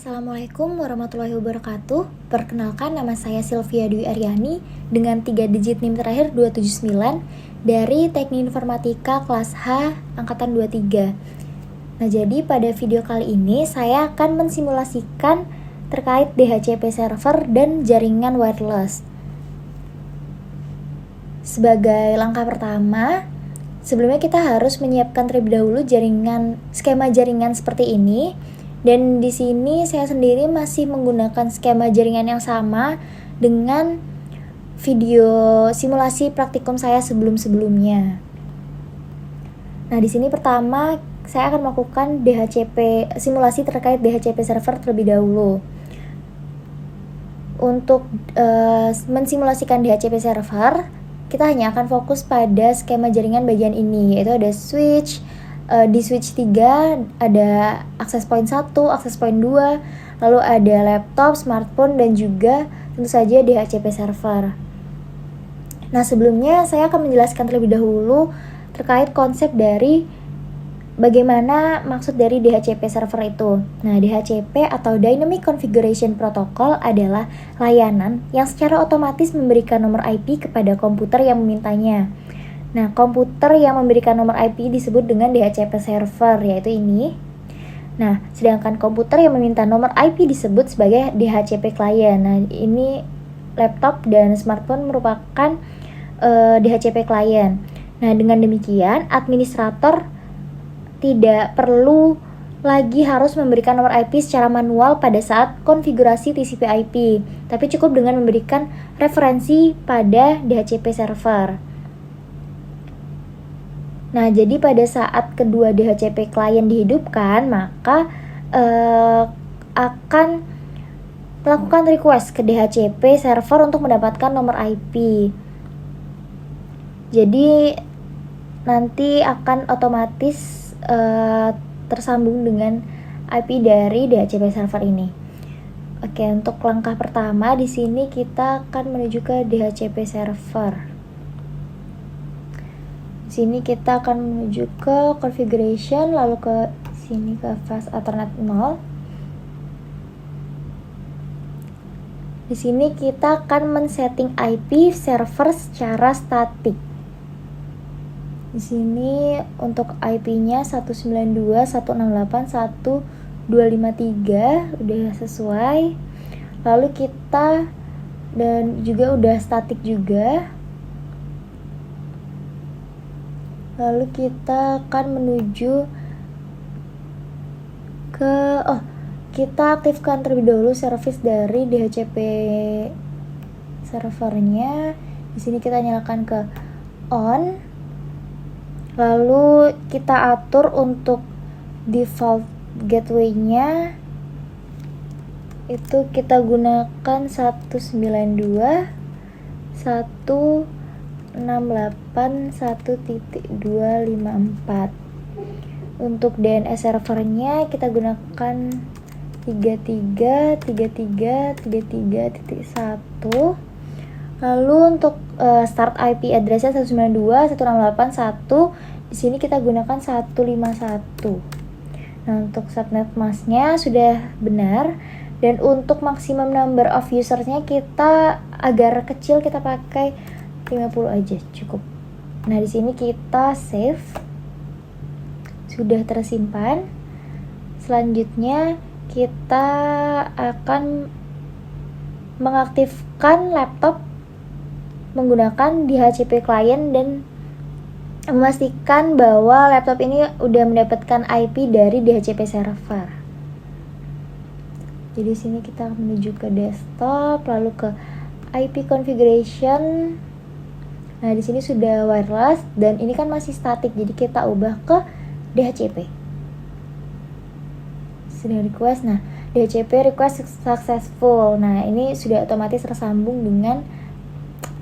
Assalamualaikum warahmatullahi wabarakatuh. Perkenalkan, nama saya Sylvia Dwi Aryani dengan 3 digit NIM terakhir 279 dari Teknik Informatika kelas H angkatan 23. Nah, jadi pada video kali ini saya akan mensimulasikan terkait DHCP server dan jaringan wireless. Sebagai langkah pertama, sebelumnya kita harus menyiapkan terlebih dahulu skema jaringan seperti ini. Dan di sini saya sendiri masih menggunakan skema jaringan yang sama dengan video simulasi praktikum saya sebelum-sebelumnya. Nah, di sini pertama saya akan melakukan simulasi terkait DHCP server terlebih dahulu. Untuk mensimulasikan DHCP server, kita hanya akan fokus pada skema jaringan bagian ini, yaitu ada switch. Di switch 3 ada access point 1, access point 2, lalu ada laptop, smartphone, dan juga tentu saja DHCP server. Nah, sebelumnya saya akan menjelaskan terlebih dahulu terkait konsep dari bagaimana maksud dari DHCP server itu. Nah, DHCP atau Dynamic Configuration Protocol adalah layanan yang secara otomatis memberikan nomor IP kepada komputer yang memintanya. Nah, komputer yang memberikan nomor IP disebut dengan DHCP server, yaitu ini. Nah, sedangkan komputer yang meminta nomor IP disebut sebagai DHCP client. Nah, ini laptop dan smartphone merupakan DHCP client. Nah, dengan demikian, administrator tidak perlu lagi harus memberikan nomor IP secara manual pada saat konfigurasi TCP/IP, tapi cukup dengan memberikan referensi pada DHCP server. Nah, jadi pada saat kedua DHCP client dihidupkan, maka akan melakukan request ke DHCP server untuk mendapatkan nomor IP. Jadi nanti akan otomatis tersambung dengan IP dari DHCP server ini. Oke, untuk langkah pertama di sini kita akan menuju ke DHCP server. Sini kita akan menuju ke configuration, lalu ke sini ke fast alternate 0. Di sini kita akan men-setting IP server secara statik. Di sini untuk IP-nya 192.168.1.253 udah sesuai. Lalu kita dan juga udah statik juga. Lalu kita akan menuju ke kita aktifkan terlebih dahulu service dari DHCP servernya. Di sini kita nyalakan ke on. Lalu kita atur untuk default gateway-nya itu kita gunakan 192.168.1.254. Untuk DNS servernya kita gunakan 33.33.33.1. Lalu untuk start IP address-nya 192.168.1. Di sini kita gunakan 151. Nah, untuk subnet mask-nya sudah benar. Dan untuk maximum number of users-nya kita agar kecil kita pakai 50 aja cukup. Nah, di sini kita save. Sudah tersimpan. Selanjutnya kita akan mengaktifkan laptop menggunakan DHCP client dan memastikan bahwa laptop ini udah mendapatkan IP dari DHCP server. Jadi sini kita menuju ke desktop, lalu ke IP configuration. Nah, di sini sudah wireless dan ini kan masih statik, jadi kita ubah ke DHCP. Sudah request. Nah, DHCP request successful. Nah, ini sudah otomatis tersambung dengan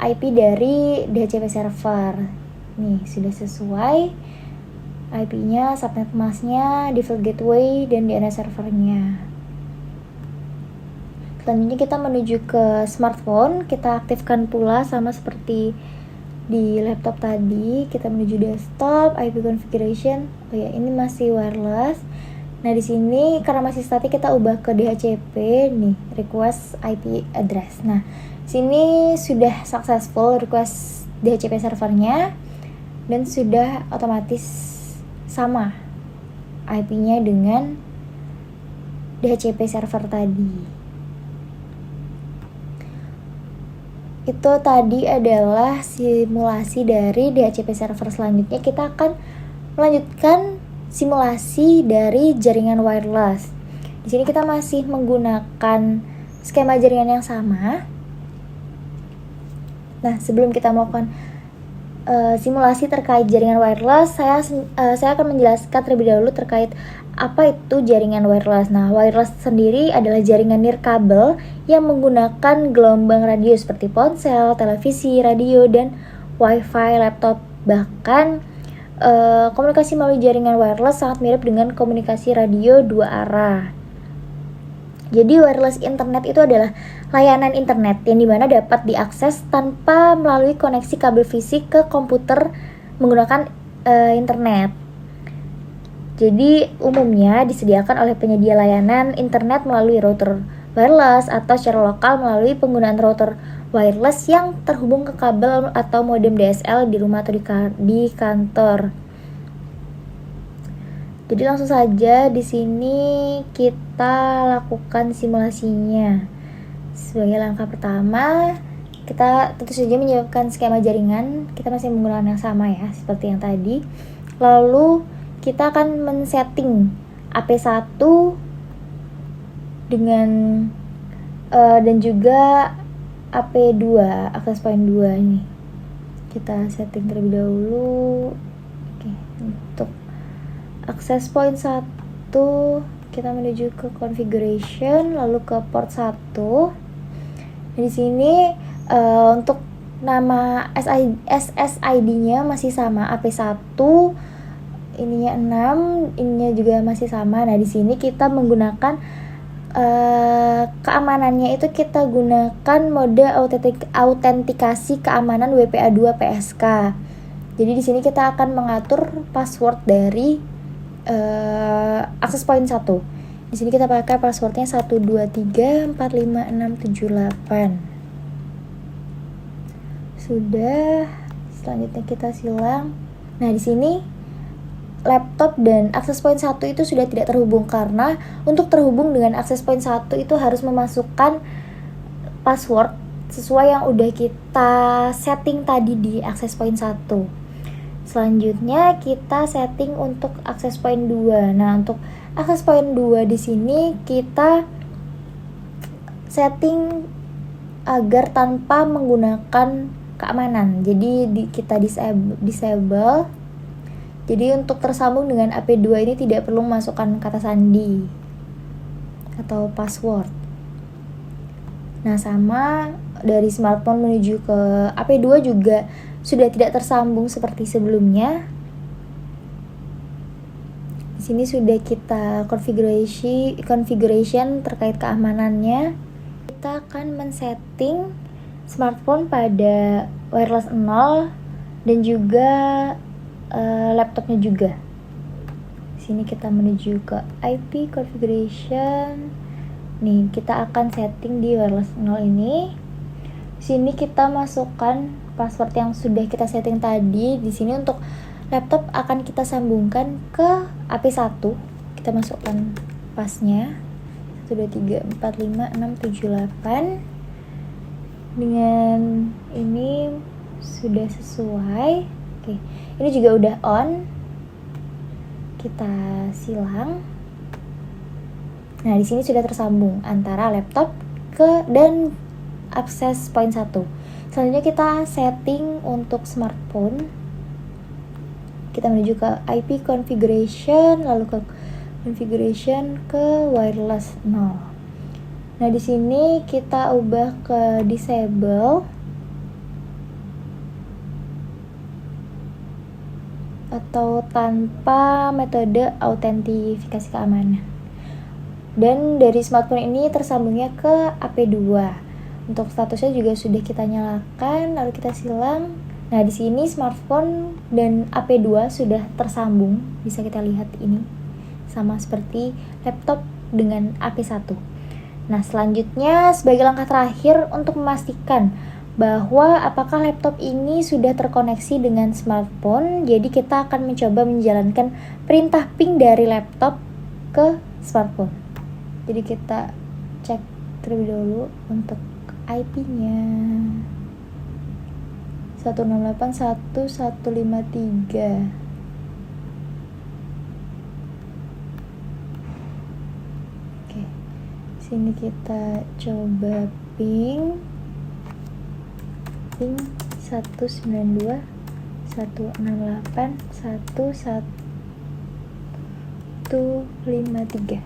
IP dari DHCP server. Nih, sudah sesuai IP-nya, subnet mask-nya, default gateway, dan DNS servernya. Selanjutnya kita menuju ke smartphone. Kita aktifkan pula sama seperti di laptop tadi. Kita menuju desktop, IP configuration. Oh ya, ini masih wireless. Nah, di sini karena masih static kita ubah ke DHCP nih, request IP address. Nah, sini sudah successful request DHCP servernya dan sudah otomatis sama IP-nya dengan DHCP server tadi. Itu tadi adalah simulasi dari DHCP server. Selanjutnya kita akan melanjutkan simulasi dari jaringan wireless. Di sini kita masih menggunakan skema jaringan yang sama. Nah, sebelum kita melakukan simulasi terkait jaringan wireless, saya akan menjelaskan terlebih dahulu terkait apa itu jaringan wireless. Nah, wireless sendiri adalah jaringan nirkabel yang menggunakan gelombang radio seperti ponsel, televisi, radio, dan wifi, laptop. Bahkan komunikasi melalui jaringan wireless sangat mirip dengan komunikasi radio dua arah. Jadi wireless internet itu adalah layanan internet yang dimana dapat diakses tanpa melalui koneksi kabel fisik ke komputer menggunakan internet. Jadi umumnya disediakan oleh penyedia layanan internet melalui router wireless atau secara lokal melalui penggunaan router wireless yang terhubung ke kabel atau modem DSL di rumah atau di kantor. Jadi langsung saja di sini kita lakukan simulasinya. Sebagai langkah pertama, kita tentu saja menyiapkan skema jaringan. Kita masih menggunakan yang sama ya, seperti yang tadi. Lalu kita akan men-setting AP1 dengan dan juga AP2, access point 2 ini. Kita setting terlebih dahulu. Oke, untuk access point 1 kita menuju ke configuration, lalu ke port 1. Di sini untuk nama SSID-nya masih sama, AP1, ininya 6, ininya juga masih sama. Nah, di sini kita menggunakan keamanannya itu kita gunakan mode autentikasi keamanan WPA2 PSK. Jadi di sini kita akan mengatur password dari access point 1. Di sini kita pakai passwordnya 123456778. Sudah, selanjutnya kita silang. Nah, di sini laptop dan access point 1 itu sudah tidak terhubung karena untuk terhubung dengan access point 1 itu harus memasukkan password sesuai yang udah kita setting tadi di access point 1. Selanjutnya kita setting untuk access point 2. Nah, untuk access point 2 di sini kita setting agar tanpa menggunakan keamanan. Jadi kita disable. Jadi untuk tersambung dengan AP2 ini tidak perlu memasukkan kata sandi atau password. Nah, sama dari smartphone menuju ke AP2 juga sudah tidak tersambung seperti sebelumnya. Di sini sudah kita configuration terkait keamanannya. Kita akan men-setting smartphone pada wireless 0 dan juga laptopnya juga. Di sini kita menuju ke IP configuration. Nih, kita akan setting di wireless 0 ini. Di sini kita masukkan password yang sudah kita setting tadi. Di sini untuk laptop akan kita sambungkan ke AP1. Kita masukkan pasnya 123456778. Dengan ini sudah sesuai. Oke, ini juga udah on. Kita silang. Nah, di sini sudah tersambung antara laptop dan access point 1. Selanjutnya kita setting untuk smartphone. Kita menuju ke IP configuration, lalu ke configuration ke wireless 0. Nah, di sini kita ubah ke disable atau tanpa metode autentifikasi keamanan. Dan dari smartphone ini tersambungnya ke AP2. Untuk statusnya juga sudah kita nyalakan, lalu kita silang. Nah, di sini smartphone dan AP2 sudah tersambung. Bisa kita lihat ini sama seperti laptop dengan AP1. Nah, selanjutnya sebagai langkah terakhir untuk memastikan bahwa apakah laptop ini sudah terkoneksi dengan smartphone, jadi kita akan mencoba menjalankan perintah ping dari laptop ke smartphone. Jadi kita cek terlebih dahulu untuk IP-nya 168.1.153. Oke, sini kita coba ping 192.168.1.153.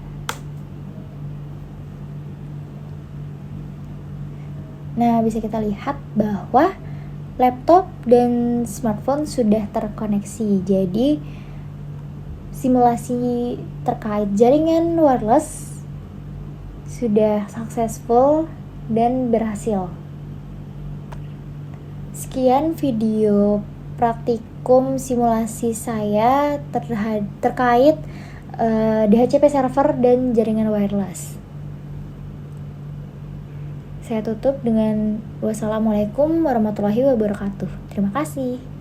Nah, bisa kita lihat bahwa laptop dan smartphone sudah terkoneksi. Jadi, simulasi terkait jaringan wireless sudah successful dan berhasil. Sekian video praktikum simulasi saya terkait DHCP server dan jaringan wireless. Saya tutup dengan wassalamualaikum warahmatullahi wabarakatuh. Terima kasih.